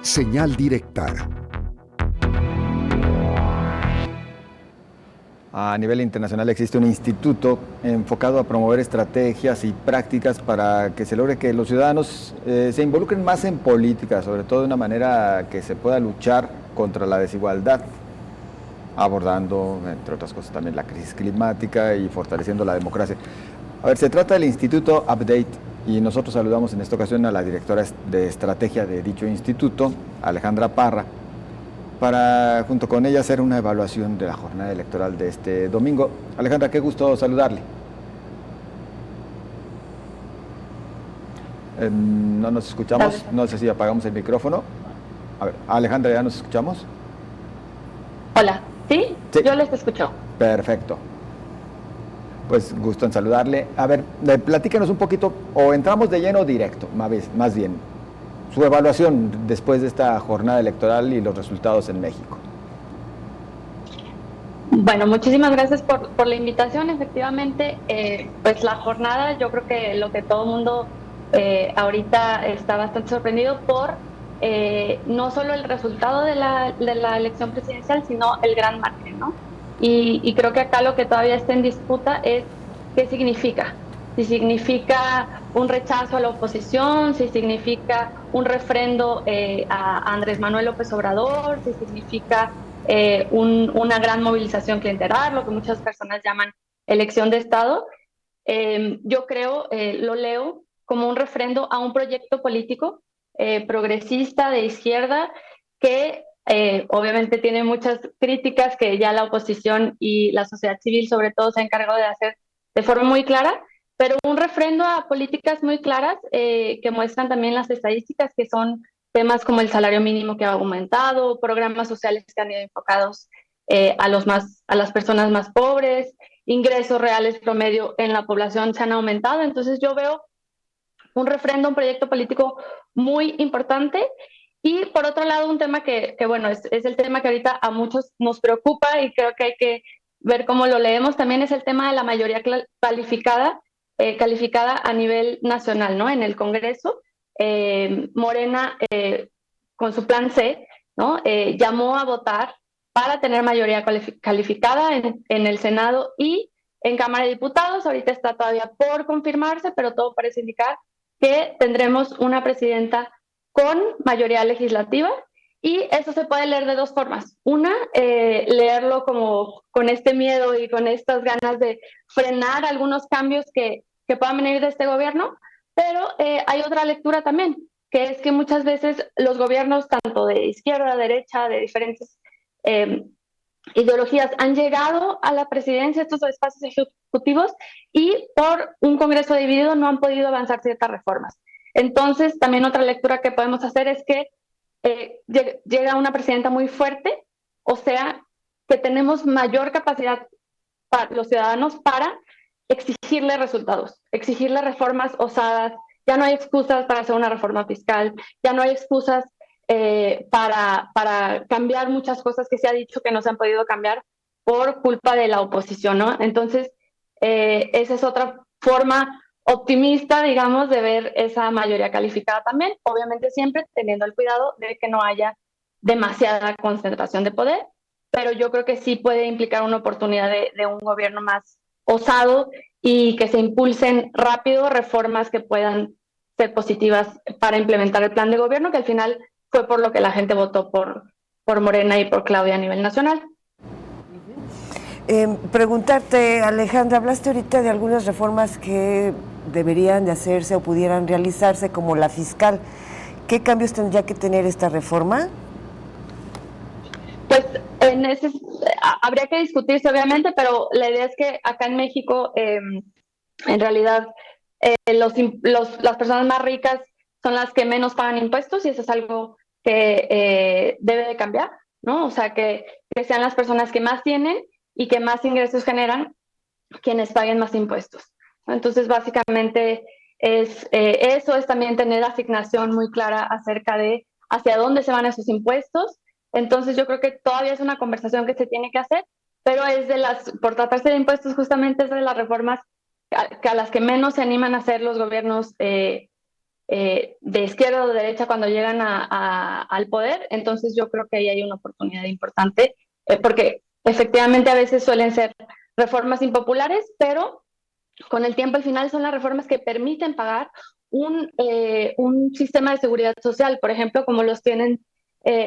Señal directa. A nivel internacional existe un instituto enfocado a promover estrategias y prácticas para que se logre que los ciudadanos se involucren más en política, sobre todo de una manera que se pueda luchar contra la desigualdad, abordando, entre otras cosas, también la crisis climática y fortaleciendo la democracia. A ver, se trata del Instituto Update y nosotros saludamos en esta ocasión a la directora de estrategia de dicho instituto, Alejandra Parra, para junto con ella hacer una evaluación de la jornada electoral de este domingo. Alejandra, qué gusto saludarle. No nos escuchamos, no sé si apagamos el micrófono. A ver, Alejandra, ¿ya nos escuchamos? Hola, ¿sí? Sí. Yo les escucho. Perfecto. Pues gusto en saludarle. A ver, platícanos un poquito, o entramos de lleno directo, más bien, su evaluación después de esta jornada electoral y los resultados en México. Bueno, muchísimas gracias por la invitación. Efectivamente, pues la jornada, yo creo que lo que todo el mundo ahorita está bastante sorprendido por no solo el resultado de la elección presidencial, sino el gran margen, ¿no? Y creo que acá lo que todavía está en disputa es qué significa. Si significa un rechazo a la oposición, si significa un refrendo a Andrés Manuel López Obrador, si significa una gran movilización clientelar, lo que muchas personas llaman elección de Estado. Yo creo, lo leo como un refrendo a un proyecto político progresista de izquierda que obviamente tiene muchas críticas que ya la oposición y la sociedad civil sobre todo se ha encargado de hacer de forma muy clara, pero un refrendo a políticas muy claras que muestran también las estadísticas, que son temas como el salario mínimo que ha aumentado, programas sociales que han ido enfocados a las personas más pobres, ingresos reales promedio en la población se han aumentado. Entonces yo veo un refrendo, un proyecto político muy importante. Y por otro lado, un tema que bueno, es el tema que ahorita a muchos nos preocupa y creo que hay que ver cómo lo leemos, también es el tema de la mayoría calificada a nivel nacional, ¿no? En el Congreso, Morena, con su plan C, ¿no? Llamó a votar para tener mayoría calificada en el Senado y en Cámara de Diputados. Ahorita está todavía por confirmarse, pero todo parece indicar que tendremos una presidenta con mayoría legislativa, y eso se puede leer de dos formas. Una, leerlo como con este miedo y con estas ganas de frenar algunos cambios que puedan venir de este gobierno, pero hay otra lectura también, que es que muchas veces los gobiernos, tanto de izquierda, derecha, de diferentes ideologías, han llegado a la presidencia, estos espacios ejecutivos, y por un Congreso dividido no han podido avanzar ciertas reformas. Entonces, también otra lectura que podemos hacer es que llega una presidenta muy fuerte, o sea, que tenemos mayor capacidad para los ciudadanos para exigirle resultados, exigirle reformas osadas. Ya no hay excusas para hacer una reforma fiscal, ya no hay excusas para cambiar muchas cosas que se ha dicho que no se han podido cambiar por culpa de la oposición, ¿no? Entonces, esa es otra forma optimista, digamos, de ver esa mayoría calificada también, obviamente siempre teniendo el cuidado de que no haya demasiada concentración de poder, pero yo creo que sí puede implicar una oportunidad de un gobierno más osado y que se impulsen rápido reformas que puedan ser positivas para implementar el plan de gobierno, que al final fue por lo que la gente votó por Morena y por Claudia a nivel nacional. Preguntarte, Alejandra, hablaste ahorita de algunas reformas que deberían de hacerse o pudieran realizarse, como la fiscal. ¿Qué cambios tendría que tener esta reforma? Pues habría que discutirse, obviamente, pero la idea es que acá en México, en realidad, las personas más ricas son las que menos pagan impuestos, y eso es algo que debe de cambiar, ¿no? O sea, que sean las personas que más tienen y que más ingresos generan quienes paguen más impuestos. Entonces, básicamente, eso es también tener asignación muy clara acerca de hacia dónde se van esos impuestos. Entonces, yo creo que todavía es una conversación que se tiene que hacer, pero por tratarse de impuestos, justamente es de las reformas que a las que menos se animan a hacer los gobiernos de izquierda o de derecha cuando llegan al poder. Entonces yo creo que ahí hay una oportunidad importante, porque efectivamente a veces suelen ser reformas impopulares, pero con el tiempo al final son las reformas que permiten pagar un sistema de seguridad social, por ejemplo, como los tienen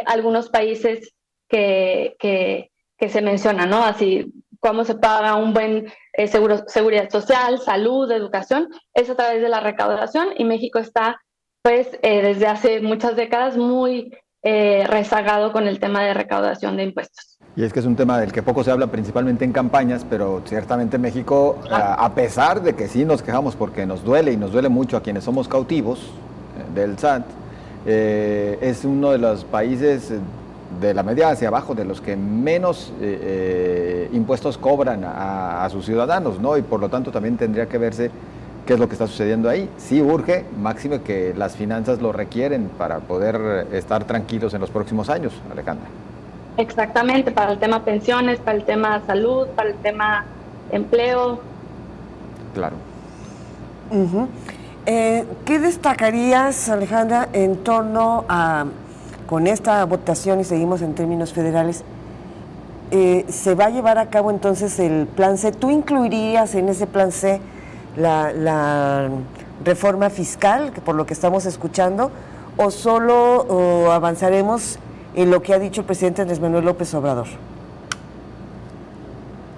algunos países que se mencionan, ¿no? Así, cómo se paga un buen seguridad social, salud, educación, es a través de la recaudación, y México está, pues, desde hace muchas décadas muy rezagado con el tema de recaudación de impuestos. Y es que es un tema del que poco se habla principalmente en campañas, pero ciertamente México, a pesar de que sí nos quejamos porque nos duele y nos duele mucho a quienes somos cautivos del SAT, es uno de los países de la media hacia abajo, de los que menos impuestos cobran a sus ciudadanos, ¿no? Y por lo tanto también tendría que verse qué es lo que está sucediendo ahí. Sí urge, máximo que las finanzas lo requieren para poder estar tranquilos en los próximos años, Alejandra. Exactamente, para el tema pensiones, para el tema salud, para el tema empleo. Claro. Uh-huh. ¿Qué destacarías, Alejandra, en torno a, con esta votación, y seguimos en términos federales, se va a llevar a cabo entonces el plan C? ¿Tú incluirías en ese plan C la reforma fiscal, que por lo que estamos escuchando, o solo avanzaremos en lo que ha dicho el presidente Andrés Manuel López Obrador?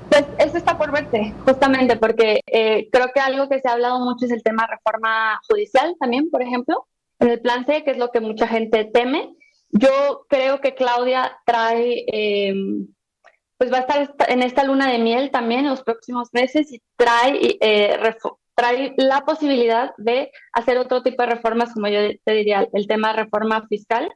Pues eso está por verse, justamente porque creo que algo que se ha hablado mucho es el tema reforma judicial también, por ejemplo, en el plan C, que es lo que mucha gente teme. Yo creo que Claudia trae, pues va a estar en esta luna de miel también en los próximos meses, y trae la posibilidad de hacer otro tipo de reformas, como yo te diría, el tema de reforma fiscal,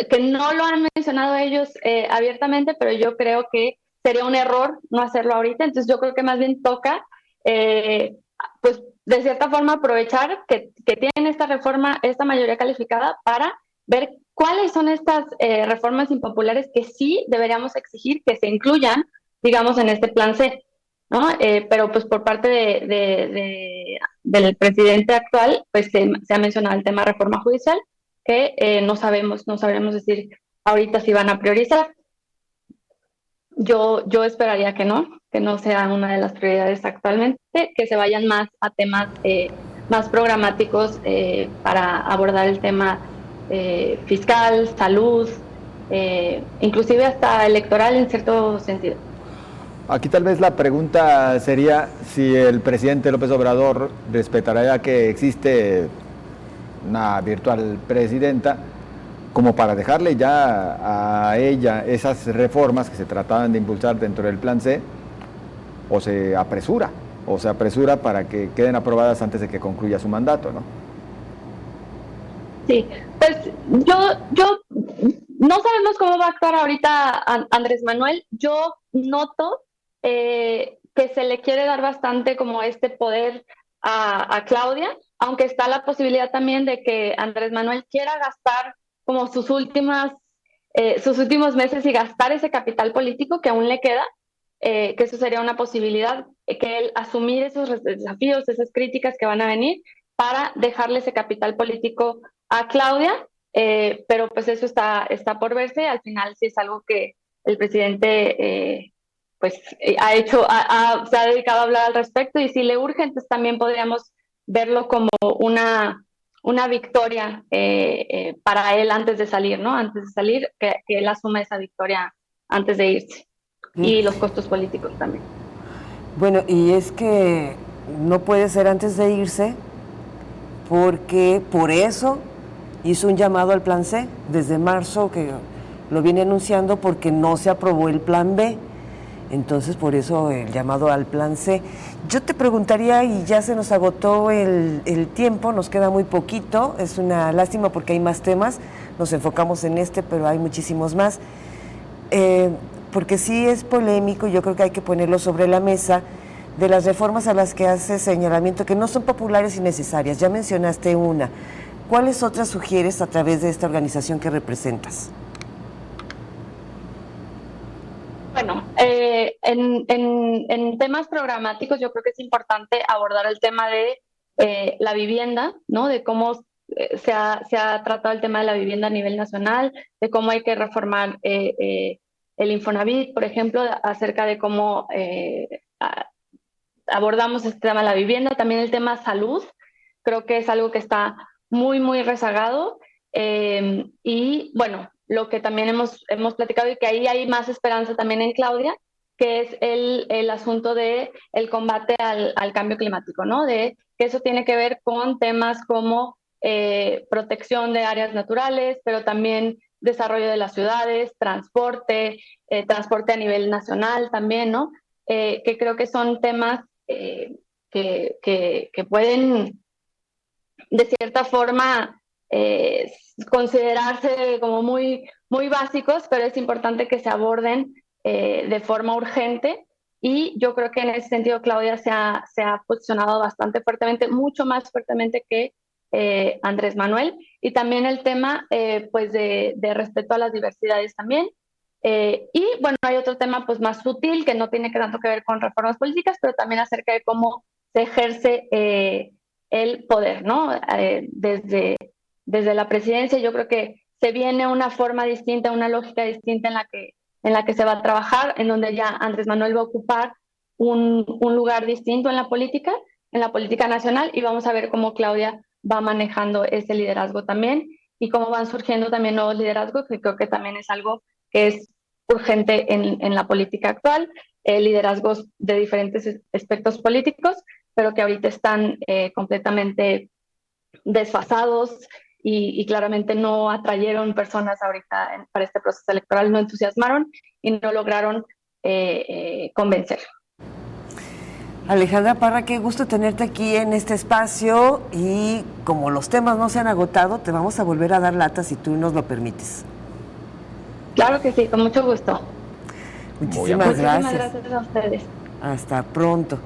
que no lo han mencionado ellos abiertamente, pero yo creo que sería un error no hacerlo ahorita. Entonces yo creo que más bien toca, pues de cierta forma, aprovechar que tienen esta reforma, esta mayoría calificada, para ver cuáles son estas reformas impopulares que sí deberíamos exigir que se incluyan, digamos, en este plan C, ¿no? Pero pues por parte del presidente actual, pues se ha mencionado el tema de reforma judicial, que no sabremos decir ahorita si van a priorizar. Yo esperaría que no sea una de las prioridades actualmente, que se vayan más a temas más programáticos para abordar el tema fiscal, salud, inclusive hasta electoral en cierto sentido. Aquí tal vez la pregunta sería si el presidente López Obrador respetará ya que existe una virtual presidenta, como para dejarle ya a ella esas reformas que se trataban de impulsar dentro del plan C, o se apresura para que queden aprobadas antes de que concluya su mandato, ¿no? Sí, pues yo no sabemos cómo va a actuar ahorita Andrés Manuel. Yo noto que se le quiere dar bastante como este poder a Claudia, aunque está la posibilidad también de que Andrés Manuel quiera gastar como sus últimos meses y gastar ese capital político que aún le queda, que eso sería una posibilidad, que él asumir esos desafíos, esas críticas que van a venir, para dejarle ese capital político a Claudia, pero pues eso está por verse. Al final sí es algo que el presidente se ha dedicado a hablar al respecto, y si le urge, entonces también podríamos verlo como una victoria para él antes de salir, ¿no? Antes de salir, que él asuma esa victoria antes de irse. Y los costos políticos también. Bueno, y es que no puede ser antes de irse, porque por eso hizo un llamado al plan C desde marzo, que lo viene anunciando, porque no se aprobó el plan B. Entonces, por eso el llamado al plan C. Yo te preguntaría, y ya se nos agotó el tiempo, nos queda muy poquito, es una lástima porque hay más temas, nos enfocamos en este, pero hay muchísimos más, porque sí es polémico, y yo creo que hay que ponerlo sobre la mesa, de las reformas a las que hace señalamiento, que no son populares y necesarias. Ya mencionaste una. ¿Cuáles otras sugieres a través de esta organización que representas? Bueno, en temas programáticos yo creo que es importante abordar el tema de la vivienda, ¿no? De cómo se ha tratado el tema de la vivienda a nivel nacional, de cómo hay que reformar el Infonavit, por ejemplo, acerca de cómo abordamos este tema de la vivienda, también el tema salud, creo que es algo que está muy, muy rezagado. Y bueno, lo que también hemos platicado y que ahí hay más esperanza también en Claudia, que es el asunto de el combate al cambio climático, ¿no? De que eso tiene que ver con temas como protección de áreas naturales, pero también desarrollo de las ciudades, transporte a nivel nacional también, ¿no? Que creo que son temas que pueden, de cierta forma, considerarse como muy, muy básicos, pero es importante que se aborden de forma urgente. Y yo creo que en ese sentido Claudia se ha posicionado bastante fuertemente, mucho más fuertemente que Andrés Manuel. Y también el tema pues de respeto a las diversidades también. Y bueno, hay otro tema pues más sutil que no tiene que tanto que ver con reformas políticas, pero también acerca de cómo se ejerce el poder, ¿no? Desde la presidencia yo creo que se viene una forma distinta, una lógica distinta en la que se va a trabajar, en donde ya Andrés Manuel va a ocupar un lugar distinto en la política nacional, y vamos a ver cómo Claudia va manejando ese liderazgo también y cómo van surgiendo también nuevos liderazgos, que creo que también es algo que es urgente en la política actual, liderazgos de diferentes aspectos políticos, pero que ahorita están completamente desfasados y claramente no atrayeron personas ahorita para este proceso electoral, no entusiasmaron y no lograron convencer. Alejandra Parra, qué gusto tenerte aquí en este espacio, y como los temas no se han agotado, te vamos a volver a dar lata si tú nos lo permites. Claro que sí, con mucho gusto. Muchísimas gracias. Muchísimas gracias a ustedes. Hasta pronto.